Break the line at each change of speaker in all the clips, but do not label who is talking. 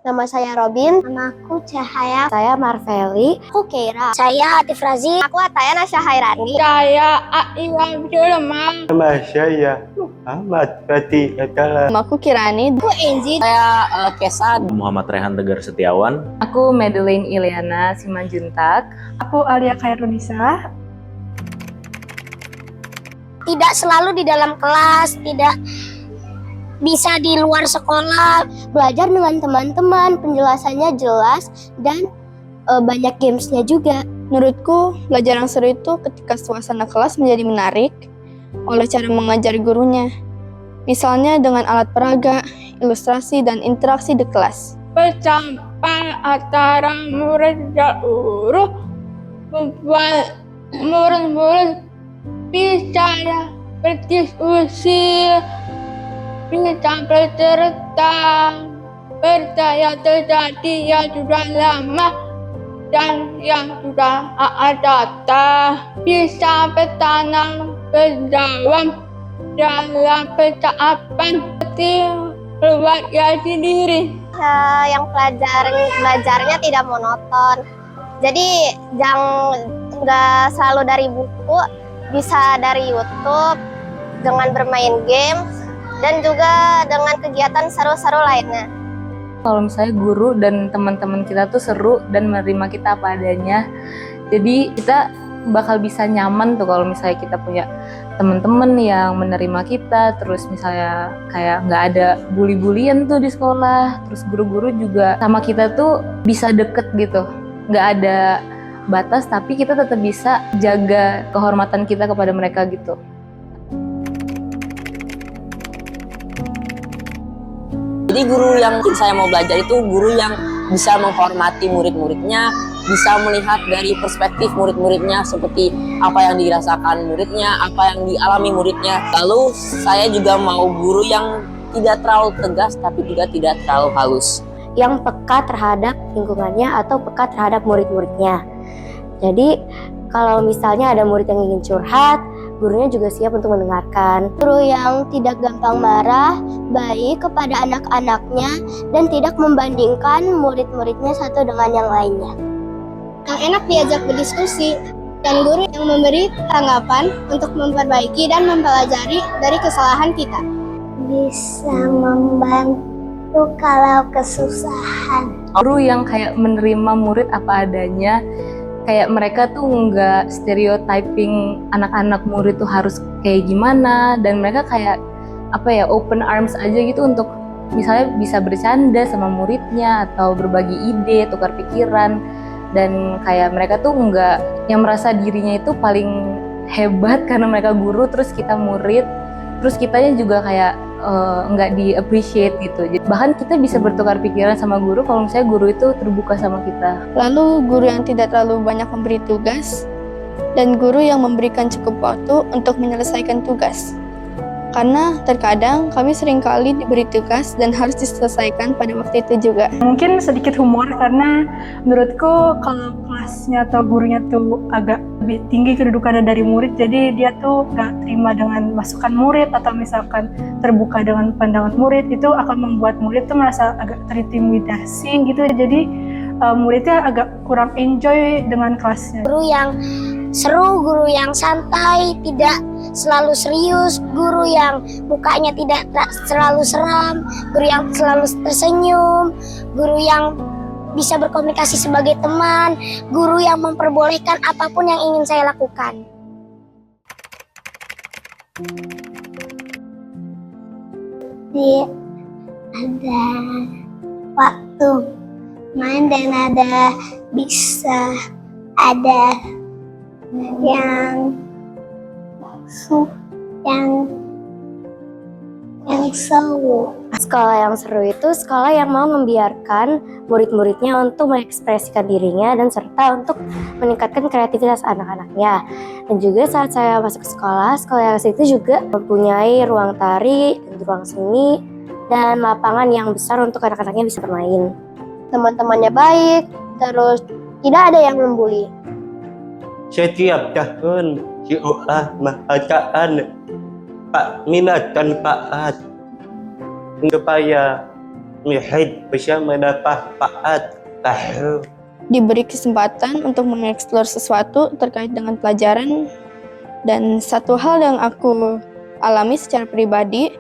Nama saya Robin. Namaku Cahaya. Saya Marveli. Aku Keira. Saya Atif Razi. Aku Atayana Syahairani.
Saya Aiwan Firman.
Nama saya Ahmad Fatih Atala.
Namaku Kirani.
Aku Enzi.
Saya Kesan.
Muhammad Rehan Tegar Setiawan.
Aku Madeline Ilyana Simanjuntak.
Aku Alia Khairunisa.
Tidak selalu di dalam kelas, tidak bisa di luar sekolah. Belajar dengan teman-teman, penjelasannya jelas dan banyak gamesnya juga.
Menurutku, belajar yang seru itu ketika suasana kelas menjadi menarik oleh cara mengajar gurunya. Misalnya dengan alat peraga, ilustrasi, dan interaksi di kelas.
Percampuran antara murid dan guru membuat murid-murid bisa berdiskusi, bisa bercerita, percaya terjadi yang sudah lama dan yang sudah ada, bisa bertanam berdalam dalam percakapan seperti keluarga sendiri.
Yang belajarnya tidak monoton. Jadi nggak selalu dari buku, bisa dari YouTube dengan bermain game dan juga dengan kegiatan seru-seru lainnya.
Kalau misalnya guru dan teman-teman kita tuh seru dan menerima kita apa adanya, jadi kita bakal bisa nyaman tuh kalau misalnya kita punya teman-teman yang menerima kita, terus misalnya kayak nggak ada bully-bulian tuh di sekolah, terus guru-guru juga sama kita tuh bisa deket gitu, nggak ada batas tapi kita tetap bisa jaga kehormatan kita kepada mereka gitu.
Jadi guru yang saya mau belajar itu guru yang bisa menghormati murid-muridnya, bisa melihat dari perspektif murid-muridnya seperti apa yang dirasakan muridnya, apa yang dialami muridnya. Lalu saya juga mau guru yang tidak terlalu tegas tapi juga tidak terlalu halus.
Yang peka terhadap lingkungannya atau peka terhadap murid-muridnya. Jadi kalau misalnya ada murid yang ingin curhat, gurunya juga siap untuk mendengarkan. Guru yang tidak gampang marah, baik kepada anak-anaknya, dan tidak membandingkan murid-muridnya satu dengan yang lainnya. Yang enak diajak berdiskusi, dan guru yang memberi tanggapan untuk memperbaiki dan mempelajari dari kesalahan kita. Bisa membantu kalau kesusahan.
Guru yang kayak menerima murid apa adanya, kayak mereka tuh nggak stereotyping anak-anak murid tuh harus kayak gimana, dan mereka kayak open arms aja gitu untuk misalnya bisa bercanda sama muridnya atau berbagi ide, tukar pikiran, dan kayak mereka tuh nggak yang merasa dirinya itu paling hebat karena mereka guru terus kita murid, terus kitanya juga kayak nggak di-appreciate gitu. Bahkan kita bisa bertukar pikiran sama guru kalau misalnya guru itu terbuka sama kita. Lalu guru yang tidak terlalu banyak memberi tugas, dan guru yang memberikan cukup waktu untuk menyelesaikan tugas. Karena terkadang kami seringkali diberi tugas dan harus diselesaikan pada waktu itu juga.
Mungkin sedikit humor karena menurutku kalau kelasnya atau gurunya tuh agak lebih tinggi kedudukannya dari murid, jadi dia tuh gak terima dengan masukan murid atau misalkan terbuka dengan pandangan murid, itu akan membuat murid tuh merasa agak terintimidasi gitu. Jadi muridnya agak kurang enjoy dengan kelasnya.
Guru yang seru, guru yang santai, tidak selalu serius, guru yang mukanya tidak selalu seram, guru yang selalu tersenyum, guru yang bisa berkomunikasi sebagai teman, guru yang memperbolehkan apapun yang ingin saya lakukan. Ada waktu main dan ada bisa ada yang seru. Sekolah yang seru itu sekolah yang mau membiarkan murid-muridnya untuk mengekspresikan dirinya dan serta untuk meningkatkan kreativitas anak-anaknya. Dan juga saat saya masuk ke sekolah yang itu juga mempunyai ruang tari, ruang seni, dan lapangan yang besar untuk anak-anaknya bisa bermain. Teman-temannya baik, terus tidak ada yang membuli.
Setiap tahun seolah bacaan Pak minat dan Pak supaya murid bisa mendapat manfaat baru.
Diberi kesempatan untuk mengeksplor sesuatu terkait dengan pelajaran. Dan satu hal yang aku alami secara pribadi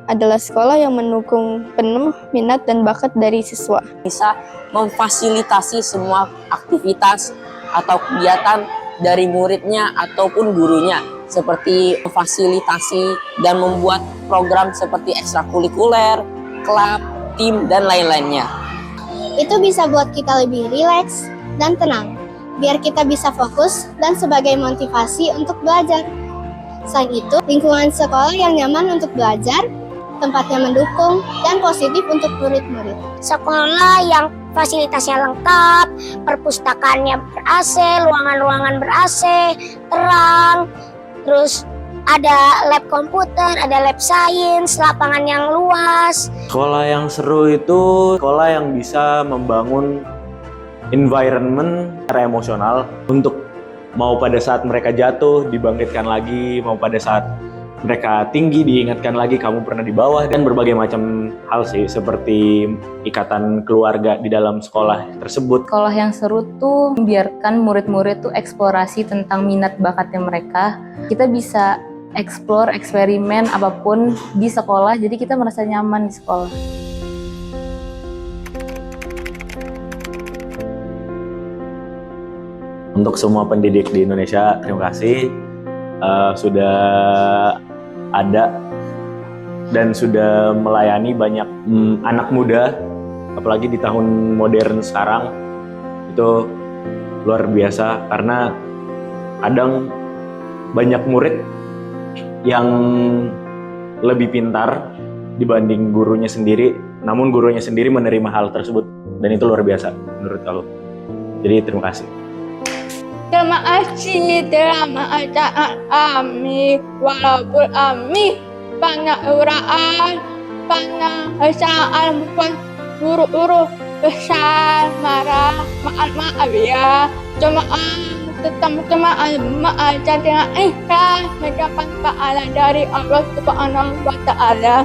adalah sekolah yang mendukung penuh minat dan bakat dari siswa.
Bisa memfasilitasi semua aktivitas atau kegiatan dari muridnya ataupun gurunya, seperti memfasilitasi dan membuat program seperti ekstrakurikuler, klub, tim, dan lain-lainnya.
Itu bisa buat kita lebih rileks dan tenang, biar kita bisa fokus dan sebagai motivasi untuk belajar. Selain itu, lingkungan sekolah yang nyaman untuk belajar, tempatnya mendukung, dan positif untuk murid-murid.
Sekolah yang fasilitasnya lengkap, perpustakaannya ber-AC, ruangan-ruangan ber-AC, terang, terus ada lab komputer, ada lab sains, lapangan yang luas.
Sekolah yang seru itu sekolah yang bisa membangun environment secara emosional untuk mau pada saat mereka jatuh dibangkitkan lagi, mau pada saat mereka tinggi diingatkan lagi kamu pernah di bawah, dan berbagai macam hal sih seperti ikatan keluarga di dalam sekolah tersebut.
Sekolah yang seru tuh membiarkan murid-murid tuh eksplorasi tentang minat bakatnya mereka. Kita bisa explore, eksperimen apapun di sekolah, jadi kita merasa nyaman di sekolah.
Untuk semua pendidik di Indonesia, terima kasih sudah ada dan sudah melayani banyak anak muda, apalagi di tahun modern sekarang. Itu luar biasa karena kadang banyak murid yang lebih pintar dibanding gurunya sendiri, namun gurunya sendiri menerima hal tersebut, dan itu luar biasa menurut aku. Jadi terima kasih.
Terima kasih telah mengajak kami, walaupun kami banyak uraan, banyak kesalahan, bukan guru-guru besar marah, maaf ya, teman-teman mengajar dengan ikhlas mendapat pahala dari Allah Subhanahu wa Ta'ala.